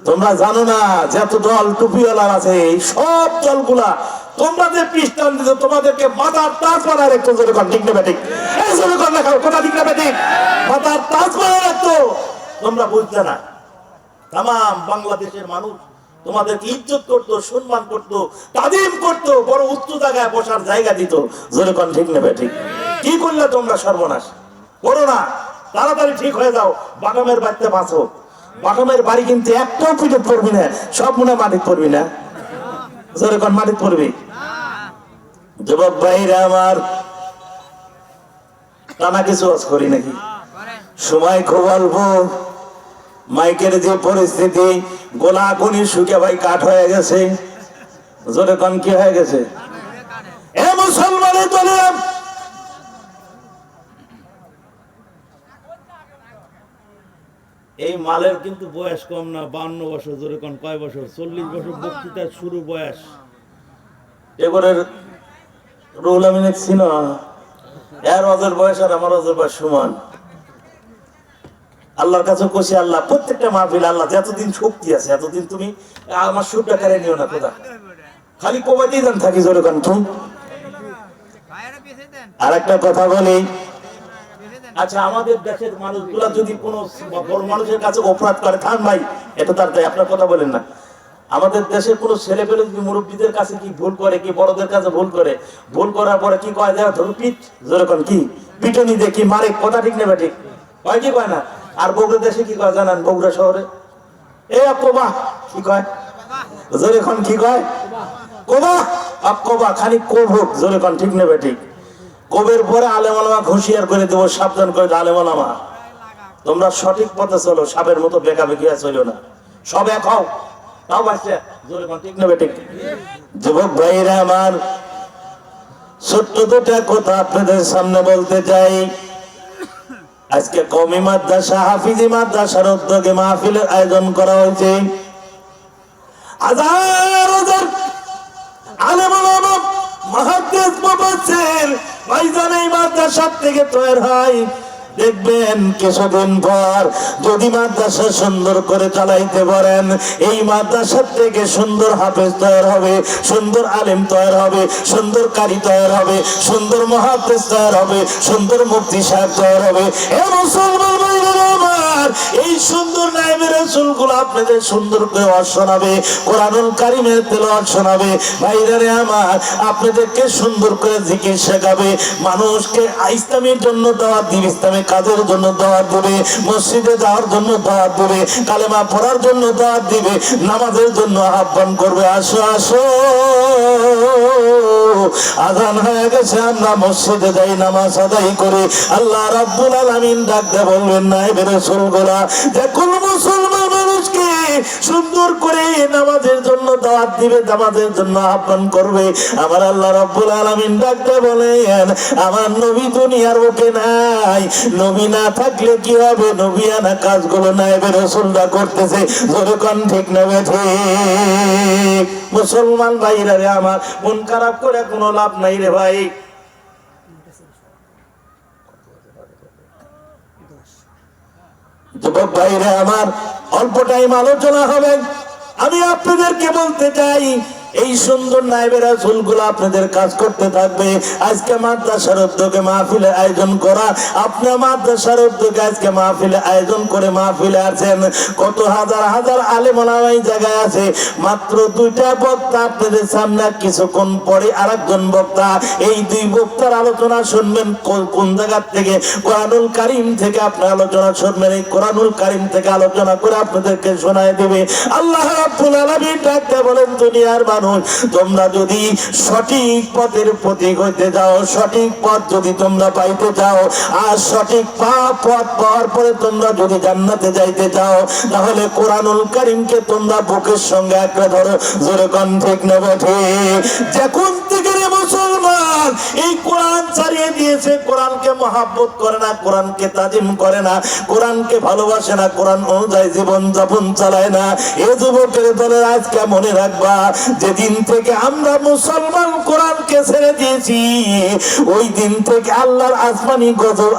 তোমরা জানো না যত দল টুপিওয়ালা আছে এই সব দলগুলা তোমরা যে পৃষ্ঠান দিত তোমাদেরকে মাথার তাজ বানায় রাখতো। যেরকম ঠিক না ঠিক কথা ঠিক না ঠিক মাথার তাজ বানায় রাখতো। তোমরা বুঝতে না তাম বাংলাদেশের মানুষ তোমাদেরকে ইজ্জত করতো, সম্মান করতো, তাজিম করতো, বড় উচ্চ জায়গায় বসার জায়গা দিত। যেরকম ঠিক নেবে ঠিক কি করলে তোমরা সর্বনাশ করো না, তাড়াতাড়ি ঠিক হয়ে যাও। বাগামের বাড়িতে বাঁচো। বাগামের বাড়ি কিন্তু একটাও পিঠে পড়বি না, সব মনে মাটি পড়বি না। যেরকম মাটি পড়বি। যুবক ভাইরা আমার, টানা কিছু আজ করি নাকি? সময় খুব অল্প। মাইকের যে পরিস্থিতি, গোলাগুনি শুকে ভাই কাঠ হয়ে গেছে। জোরে কন কি হয়ে গেছে? এ মুসলমানের দলে এই মালের কিন্তু বয়স কম না, 52 বছর। জোরে কন কয় বছর? 40 বছর বক্তৃতার শুরু বয়স। এবারের রুহুল আমিন ছিল এর অজর বয়স আর আমার অজর বয়স সমান। আল্লাহর কাছে কষি, আল্লাহ প্রত্যেকটা মাহফিল, আল্লাহ যতদিন শক্তি আছে এতদিন তুমি আমার সুরটা কেড়ে নিও না। কোথা খালি কবাইতেই দেন থাকি। জোরে কান তুমি। আর একটা কথা বলি, আচ্ছা আমাদের দেশের মানুষগুলা যদি কোনো বড় মানুষের কাছে অপরাধ করে, থান ভাই এটা তার দায়, আপনার কথা বলেন না। আমাদের দেশের কোনো ছেলে পেলে যদি মুরব্বীদের কাছে কি ভুল করে, কি বড়দের কাছে ভুল করে, ভুল করার পরে কি কয় দেওয়া ধরো পিঠ। যেরকম কি পিটনি দিয়ে কি মারে, কথা ঠিক নেবে ঠিক কয় কি কয় না। আর বগুড়া দেশে কি কয় জানান? বগুড়া শহরে এ কোবা কি কয়? যেরকম কি কয়? কোবা আপ কোবা খালি কোভোক। যেরকম ঠিক নেবে ঠিক কবের পরে আলেমালামা ঘুষিয়ার করে দেবো, সাবধান করে আলেমালামা তোমরা সঠিক পথে চলো, সাপের মতো বেকাবেকি চলো না। সব এক হও, তাও বাঁচছে। ঠিক নেবে ঠিক। যুবক ভাইরা আমার, ছোট্ট দুটা কথা আপনাদের সামনে বলতে চাই। আজকে কওমি মাদ্রাসা, হাফিজি মাদ্রাসার উদ্যোগে মাহফিলের আয়োজন করা হয়েছে। হাজার হাজার আলেম ওলামা মুহাদ্দিস মুফাসসির ভাইজান এই মাদ্রাসা থেকে তৈরি হয়। দেখবেন কিছুদিন পর যদি মাদ্রাসা সুন্দর করে চালাইতে পারেন, এই মাদ্রাসা থেকে সুন্দর হাফেজ তৈরি হবে, সুন্দর আলেম তৈরি হবে, সুন্দর কারি তৈরি হবে, সুন্দর মুহাদ্দিস তৈরি হবে, সুন্দর মুফতি সাহেব তৈরি হবে। এ মুসলমান ভাইরা আমার, এই সুন্দর নায়েবে রাসূলগুলো আপনাদের সুন্দর করে ওয়াজ শোনাবে, কোরআনুল কারীমের তেলাওয়াত শোনাবে। ভাইরা আমার, আপনাদেরকে সুন্দর করে জিকির শেখাবে, মানুষকে ইসলামের জন্য দাওয়াত দিবে, ইসলামের কাজের জন্য দাওয়াত দিবে, মসজিদে যাওয়ার জন্য দাওয়াত দিবে, কালেমা পড়ার জন্য দাওয়াত দিবে, নামাজের জন্য আহ্বান করবে। আসো আসো, আযান হয়ে গেছে, আমরা মসজিদে যাই, নামাজ আদায় করি। আল্লাহ রাব্বুল আলামিন ডাক দিয়ে বলবেন নায়েবে রাসূলগুলা যে কোন মুসলমান মানুষকে সুন্দর করে নামাজের জন্য দাওয়াত দিবে, নামাজের জন্য আহ্বান করবে। আমার আল্লাহ রাব্বুল আলামিন ডাক দিয়ে বলেন আমার নবী দুনিয়ার বুকে নাই, নবী না থাকলে কি হবে? নবী আনা কাজগুলো নায়েবে রাসূলরা করতেছে। জোরে কোন ঠিক না ঠিক? মুসলমান ভাইরা রে আমার, মন খারাপ করে কোনো লাভ নাই রে ভাই। যুবক ভাইরা আমার, অল্প টাইম আলোচনা হবে। আমি আপনাদেরকে বলতে চাই, এই সুন্দর নায়েবে রাসূলগুলো আপনাদের কাজ করতে থাকবে। আজকে মাদ্রাসার উদ্যোগে মাহফিলে আয়োজন করা, আপনার মাদ্রাসার উদ্যোগে আজকে মাহফিলে আয়োজন করে মাহফিলে আছেন কত হাজার হাজার আলেম ওলামা এই জায়গায় আছে। মাত্র দুইটা বক্তা আপনাদের সামনে, কিছুক্ষণ পরে আরেকজন বক্তা। এই দুই বক্তার আলোচনা শুনবেন কোন জায়গা থেকে? কোরআনুল কারীম থেকে আপনি আলোচনা শুনবেন। এই কোরআনুল কারীম থেকে আলোচনা করে আপনাদেরকে শোনায় দেবে। আল্লাহ রাব্বুল আলামিন ডাকতে বলেন দুনিয়ার মানুষ, তোমরা যদি সঠিক পথের প্রতীক হইতে যাও, সঠিক পথ যদি তোমরা পাইতে চাও, আর সঠিক পথ পাওয়ার পরে তোমরা যদি জান্নাতে যাইতে চাও, তাহলে কোরআনুল কারীমকে তোমরা বুকের সঙ্গে আঁকড়ে ধরো। জোরে কোন ঠিক না ঠিক? যখন থেকে মুসলমান এই কোরআন ছাড়িয়ে দিয়েছে, কোরআনকে মহাব্বত করে না, কোরআনকে তাজিম করে না, কোরআনকে ভালোবাসে না, কোরআন অনুযায়ী জীবন যাপন চালায় না, এ যুবকের দলে আজকে মনে রাখবা, যেদিন থেকে আমরা মুসলমান কোরআনকে ছেড়ে দিয়েছি, ওই দিন থেকে আল্লাহর আসমানি গজব